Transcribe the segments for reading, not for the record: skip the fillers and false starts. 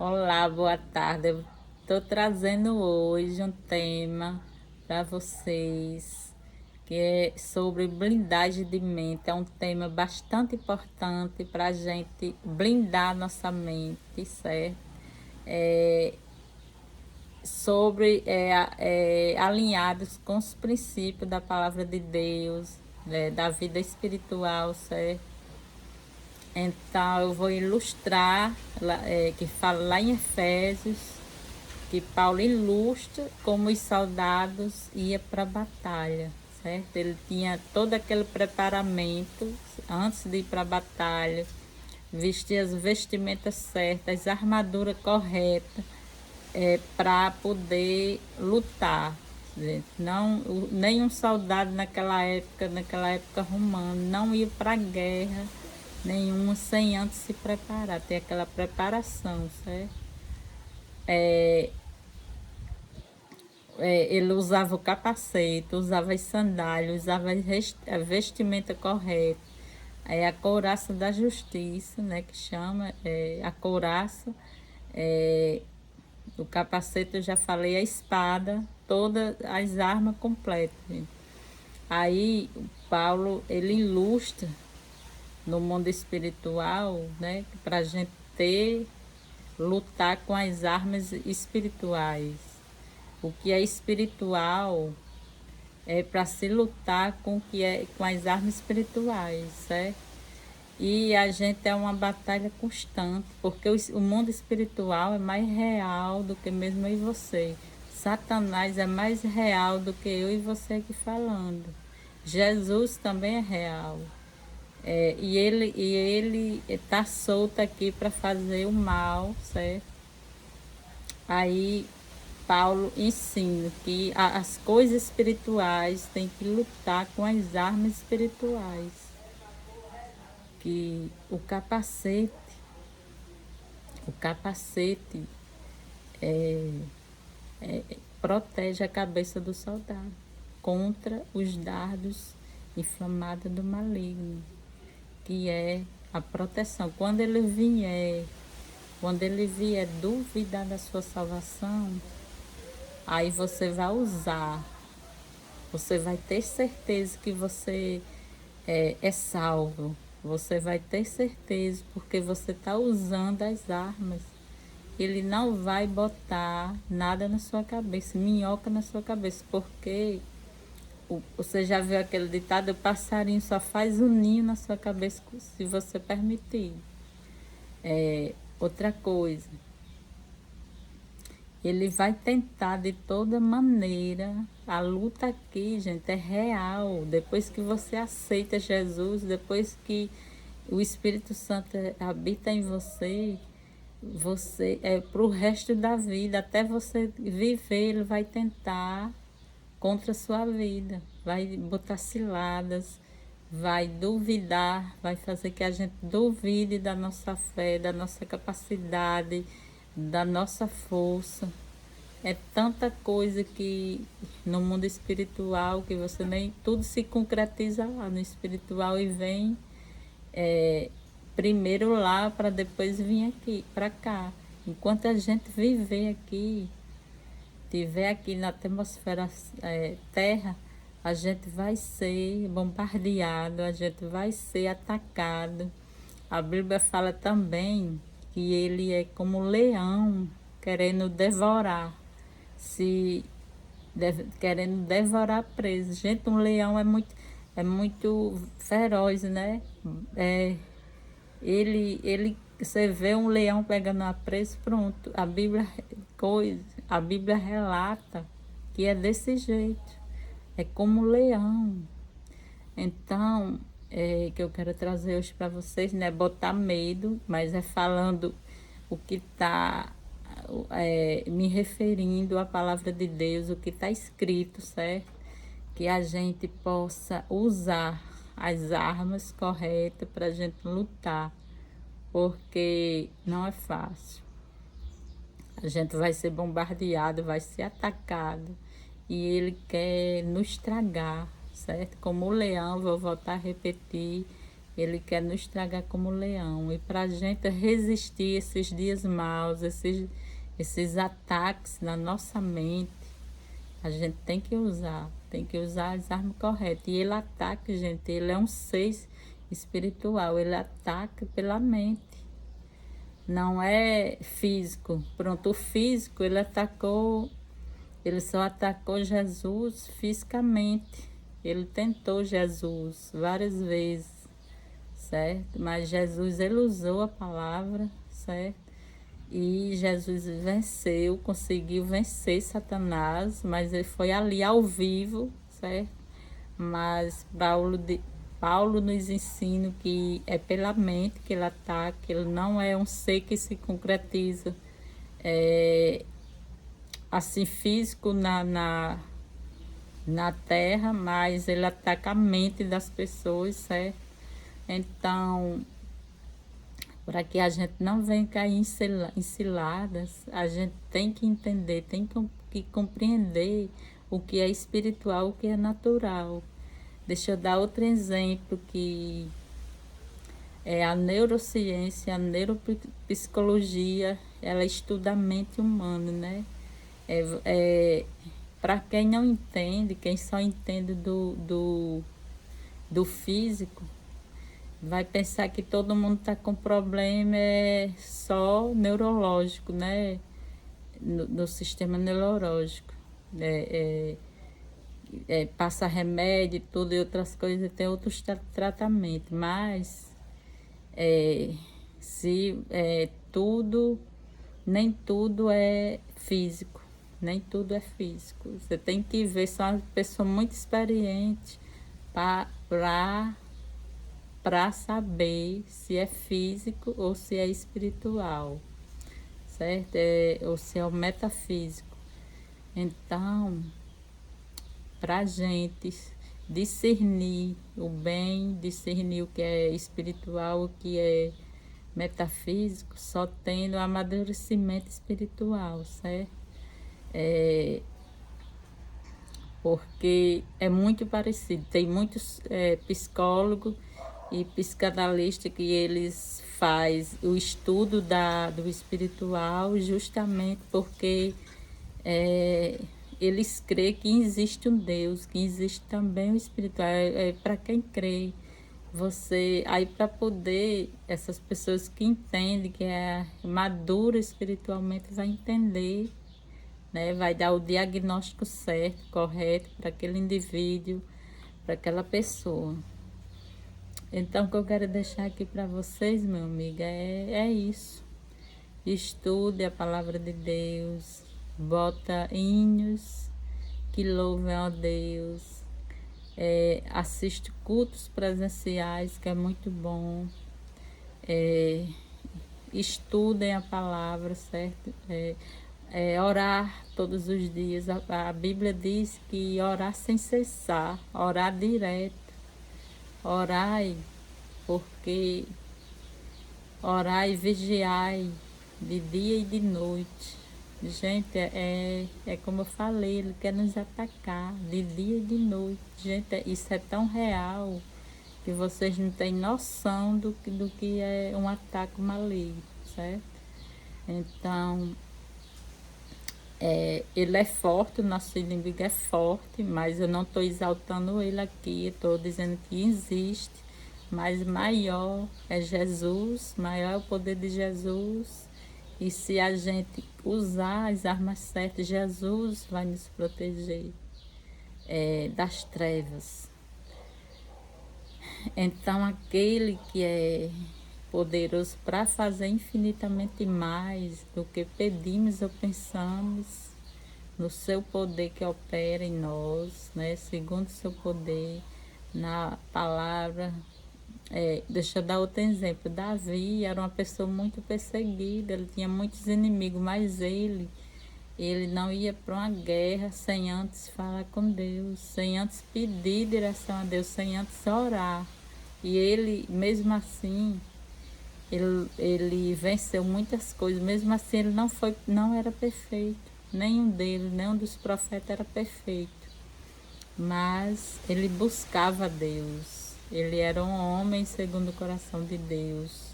Olá, boa tarde. Eu estou trazendo hoje um tema para vocês que é sobre blindagem de mente. É um tema bastante importante para a gente blindar nossa mente, certo? É, alinhados com os princípios da palavra de Deus, né, da vida espiritual, certo? Então eu vou ilustrar, que fala lá em Efésios, que Paulo ilustra como os soldados iam para a batalha, certo? Ele tinha todo aquele preparamento antes de ir para a batalha, vestir as vestimentas certas, a armadura correta, para poder lutar. Não, nenhum soldado naquela época romana, não ia para a guerra nenhuma sem antes se preparar, ter aquela preparação, certo? Ele usava o capacete, usava as sandálias, usava a vestimenta correta, a couraça da justiça, né, que chama, a couraça, é, o capacete eu já falei, a espada, todas as armas completas, gente. Aí Paulo, ele ilustra no mundo espiritual, né, para a gente lutar com as armas espirituais. O que é espiritual é para se lutar com as armas espirituais, certo? E a gente é uma batalha constante, porque o mundo espiritual é mais real do que mesmo eu e você. Satanás é mais real do que eu e você aqui falando. Jesus também é real. E ele está solto aqui para fazer o mal, certo? Aí Paulo ensina que as coisas espirituais têm que lutar com as armas espirituais. Que o capacete protege a cabeça do soldado contra os dardos inflamados do maligno, que é a proteção. Quando ele vier duvidar da sua salvação, aí você vai ter certeza que você é salvo. Você vai ter certeza porque você está usando as armas. Ele não vai botar nada na sua cabeça, minhoca na sua cabeça, porque você já viu aquele ditado, o passarinho só faz um ninho na sua cabeça se você permitir. Outra coisa, ele vai tentar de toda maneira. A luta aqui, gente, é real. Depois que você aceita Jesus, depois que o Espírito Santo habita em você, você é para o resto da vida, até você viver, ele vai tentar contra a sua vida, vai botar ciladas, vai duvidar, vai fazer que a gente duvide da nossa fé, da nossa capacidade, da nossa força. É tanta coisa que no mundo espiritual que você nem tudo se concretiza lá no espiritual e vem primeiro lá para depois vir aqui, para cá. Enquanto a gente viver aqui, tiver aqui na atmosfera terra, a gente vai ser bombardeado, a gente vai ser atacado. A Bíblia fala também que ele é como um leão querendo devorar, se querendo devorar preso. Gente, um leão é muito feroz, né? É, você vê um leão pegando a presa, pronto. A Bíblia relata que é desse jeito. É como um leão. Então, que eu quero trazer hoje para vocês, não é botar medo, mas é falando o que está me referindo à palavra de Deus, o que está escrito, certo? Que a gente possa usar as armas corretas para a gente lutar, porque não é fácil. A gente vai ser bombardeado, vai ser atacado e ele quer nos estragar, certo? Como o leão, vou voltar a repetir, Ele quer nos estragar como leão. E para a gente resistir esses dias maus, esses ataques na nossa mente, a gente tem que usar as armas corretas. E ele ataca, gente, ele é um ser espiritual, ele ataca pela mente. Não é físico. Pronto, o físico, ele só atacou Jesus fisicamente. Ele tentou Jesus várias vezes, certo? Mas Jesus, ele usou a palavra, certo? E Jesus venceu, conseguiu vencer Satanás, mas ele foi ali ao vivo, certo? Mas Paulo nos ensina que é pela mente que ele ataca, ele não é um ser que se concretiza assim físico na terra, mas ele ataca a mente das pessoas, certo? Então, para que a gente não venha cair em ciladas, a gente tem que entender, tem que compreender o que é espiritual, o que é natural. Deixa eu dar outro exemplo que é a neurociência, a neuropsicologia, ela estuda a mente humana, né? Para quem não entende, quem só entende do físico, vai pensar que todo mundo está com problema só neurológico, né? No sistema neurológico. Passa remédio e tudo e outras coisas, tem outros tratamentos, mas se tudo, nem tudo é físico, nem tudo é físico. Você tem que ver, só uma pessoa muito experiente para saber se é físico ou se é espiritual, certo? Ou se é o metafísico. Então, para a gente discernir o bem, discernir o que é espiritual, o que é metafísico, só tendo amadurecimento espiritual, certo? Porque é muito parecido. Tem muitos psicólogos e psicanalistas que eles fazem o estudo do espiritual justamente porque eles creem que existe um Deus, que existe também o espiritual. Para quem crê, aí para poder, essas pessoas que entendem, que é madura espiritualmente, vai entender, né? Vai dar o diagnóstico certo, correto para aquele indivíduo, para aquela pessoa. Então, o que eu quero deixar aqui para vocês, meu amigo, é isso. Estude a palavra de Deus, bota hinos que louvem a Deus, assiste cultos presenciais, que é muito bom, estudem a palavra, certo? Orar todos os dias. A Bíblia diz que orar sem cessar, orar direto. Orai, porque orai e vigiai de dia e de noite. Gente, como eu falei, ele quer nos atacar de dia e de noite. Gente, isso é tão real que vocês não têm noção do que é um ataque maligno, certo? Então, ele é forte, o nosso inimigo é forte, mas eu não estou exaltando ele aqui, estou dizendo que existe, mas maior é Jesus, maior é o poder de Jesus. E se a gente usar as armas certas, Jesus vai nos proteger das trevas. Então, aquele que é poderoso para fazer infinitamente mais do que pedimos ou pensamos, no seu poder que opera em nós, né? Segundo o seu poder, na palavra. Deixa eu dar outro exemplo. Davi era uma pessoa muito perseguida, ele tinha muitos inimigos, mas ele não ia para uma guerra sem antes falar com Deus, sem antes pedir direção a Deus, sem antes orar. E ele, mesmo assim, ele venceu muitas coisas, mesmo assim ele não era perfeito. Nenhum deles, nenhum dos profetas era perfeito. Mas ele buscava Deus. Ele era um homem segundo o coração de Deus.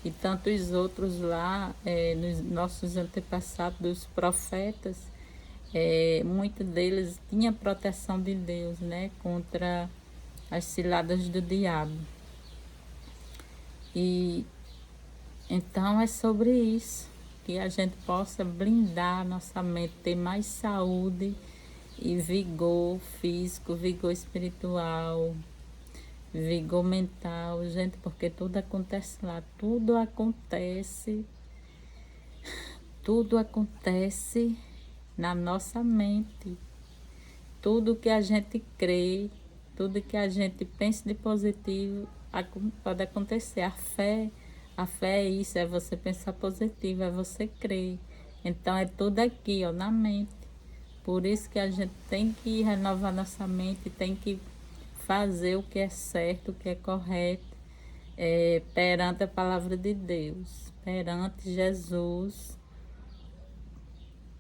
E tantos outros lá, nos nossos antepassados, dos profetas, muitos deles tinham proteção de Deus, né? Contra as ciladas do diabo. E então é sobre isso, que a gente possa blindar a nossa mente, ter mais saúde e vigor físico, vigor espiritual, vigor mental, gente, porque tudo acontece lá, tudo acontece na nossa mente. Tudo que a gente crê, tudo que a gente pensa de positivo pode acontecer. A fé é isso, é você pensar positivo, é você crer. Então é tudo aqui, ó, na mente. Por isso que a gente tem que renovar nossa mente, tem que fazer o que é certo, o que é correto, perante a palavra de Deus, perante Jesus,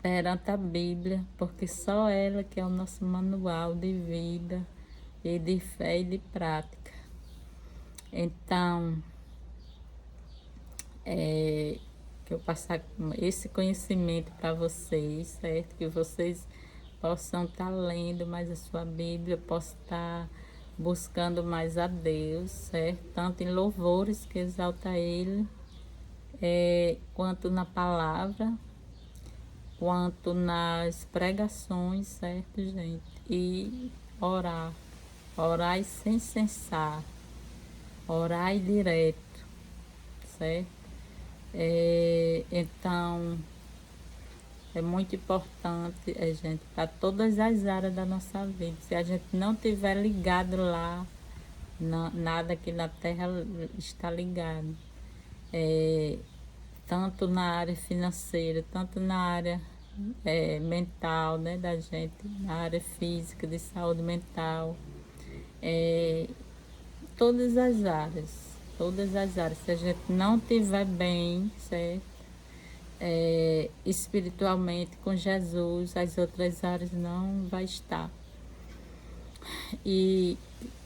perante a Bíblia, porque só ela que é o nosso manual de vida e de fé e de prática. Então, que eu passar esse conhecimento para vocês, certo? Que vocês possam estar lendo mais a sua Bíblia, possam estar buscando mais a Deus, certo? Tanto em louvores que exalta Ele, quanto na palavra, quanto nas pregações, certo, gente? E orar, orar sem cessar, orar direto, certo? Então, é muito importante, gente, para todas as áreas da nossa vida. Se a gente não tiver ligado lá, nada aqui na Terra está ligado. Tanto na área financeira, tanto na área mental, né, da gente, na área física, de saúde mental, todas as áreas, todas as áreas. Se a gente não tiver bem, certo? Espiritualmente com Jesus, as outras áreas não vai estar. E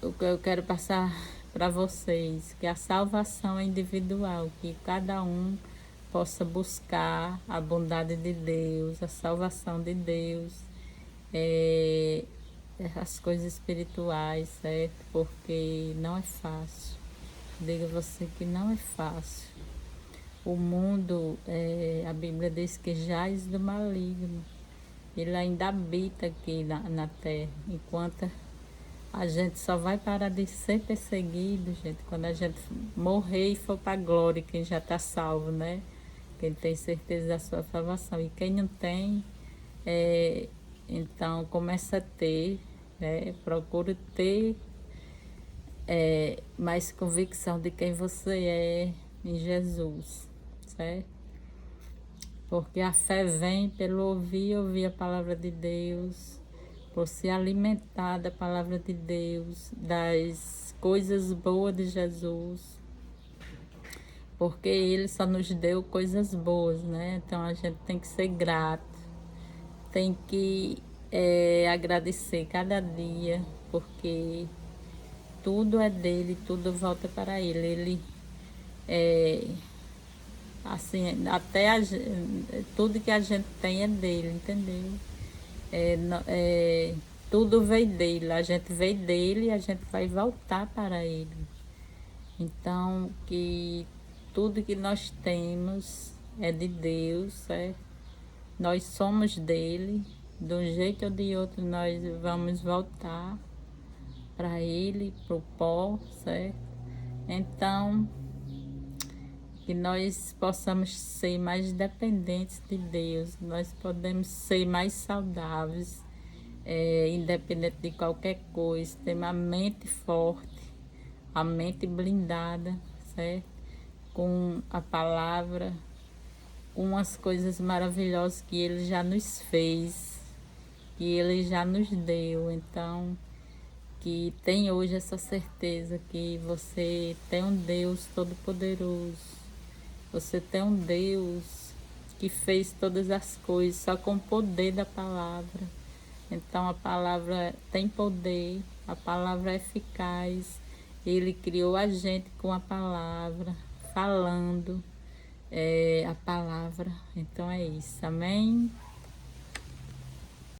o que eu quero passar para vocês, que a salvação é individual, que cada um possa buscar a bondade de Deus, a salvação de Deus, as coisas espirituais, certo? Porque não é fácil. Diga você que não é fácil. O mundo, a Bíblia diz que jaz do maligno. Ele ainda habita aqui na terra, enquanto a gente só vai parar de ser perseguido, gente, quando a gente morrer e for para a glória, quem já está salvo, né? Quem tem certeza da sua salvação. E quem não tem, então começa a ter, né? Procura ter mais convicção de quem você é em Jesus, certo? Porque a fé vem pelo ouvir a palavra de Deus, por se alimentar da palavra de Deus, das coisas boas de Jesus, porque Ele só nos deu coisas boas, né? Então a gente tem que ser grato, tem que agradecer cada dia, porque tudo é dele, tudo volta para Ele. Ele assim, tudo que a gente tem é dele, entendeu? Tudo veio dele, a gente veio dele e a gente vai voltar para ele. Então, que tudo que nós temos é de Deus, certo? Nós somos dele, de um jeito ou de outro nós vamos voltar para ele, para o pó, certo? Então, que nós possamos ser mais dependentes de Deus, nós podemos ser mais saudáveis, independente de qualquer coisa, ter uma mente forte, a mente blindada, certo? Com a palavra, com as coisas maravilhosas que Ele já nos fez, que Ele já nos deu. Então, que tem hoje essa certeza que você tem um Deus Todo-Poderoso, você tem um Deus que fez todas as coisas só com o poder da palavra. Então a palavra tem poder, a palavra é eficaz Ele criou a gente com a palavra, falando a palavra. Então é isso, amém?